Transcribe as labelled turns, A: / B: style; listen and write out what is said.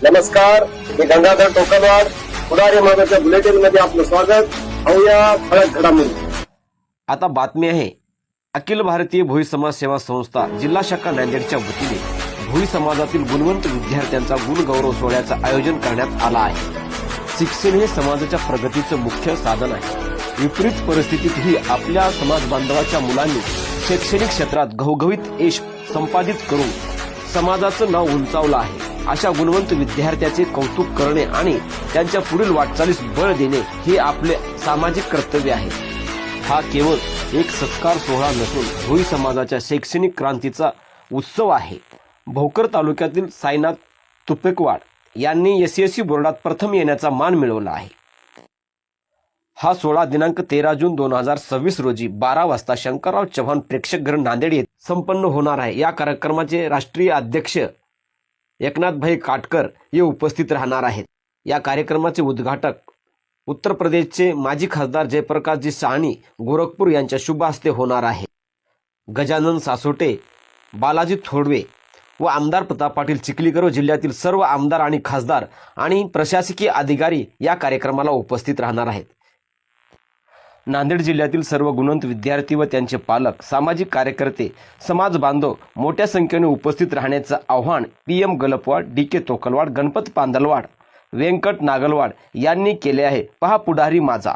A: नमस्कार, मी गंगाधर टोकनवाड. पुढारी माझ्या बुलेटिन मध्ये आपलं स्वागत. पाहूया ठळक घडामोडी.
B: आता बातमी आहे. अखिल भारतीय भोई समाज सेवा संस्था जिल्हा शाखा नांदेडच्या वतीने भोई समाजातील गुणवंत विद्यार्थ्यांचा गुणगौरव सोहळ्याचं आयोजन करण्यात आलं आहे. शिक्षण हे समाजाच्या प्रगतीचं मुख्य साधन आहे. विपरीत परिस्थितीतही आपल्या समाज बांधवाच्या मुलांनी शैक्षणिक क्षेत्रात घवघवीत यश संपादित करून समाजाचं नाव उंचावलं आहे. अशा गुणवंत विद्यार्थ्याचे कौतुक करणे आणि त्यांच्या पुढील वाटचालीस बळ देणे हे आपले सामाजिक कर्तव्य आहे. हा केवळ एक सत्कार सोहळा नसून भोई समाजाच्या शैक्षणिक क्रांतीचा उत्सव आहे. भोकर तालुक्यातील साईनाथ तुपेकवाड यांनी एसएससी बोर्डात प्रथम येण्याचा मान मिळवला आहे. हा सोहळा दिनांक 13 जून 2026 रोजी 12 वाजता शंकरराव चव्हाण प्रेक्षकगृह नांदेड येथे संपन्न होणार आहे. या कार्यक्रमाचे राष्ट्रीय अध्यक्ष एकनाथभाई काटकर हे उपस्थित राहणार आहेत. या कार्यक्रमाचे उद्घाटक उत्तर प्रदेशचे माजी खासदार जयप्रकाशजी साहनी गोरखपूर यांच्या शुभ हस्ते होणार आहे. गजानन सासोटे, बालाजी थोडवे व आमदार प्रताप पाटील चिखलीकर व जिल्ह्यातील सर्व आमदार आणि खासदार आणि प्रशासकीय अधिकारी या कार्यक्रमाला उपस्थित राहणार आहेत. नांदेड जिल्ह्यातील सर्व गुणवंत विद्यार्थी व त्यांचे पालक, सामाजिक कार्यकर्ते, समाज बांधव मोठ्या संख्येने उपस्थित राहण्याचं आवाहन PM गलपवाड, DK तोकलवाड, गणपत पांदलवाड, व्यंकट नागलवाड यांनी केले आहे. पहा पुढारी माझा.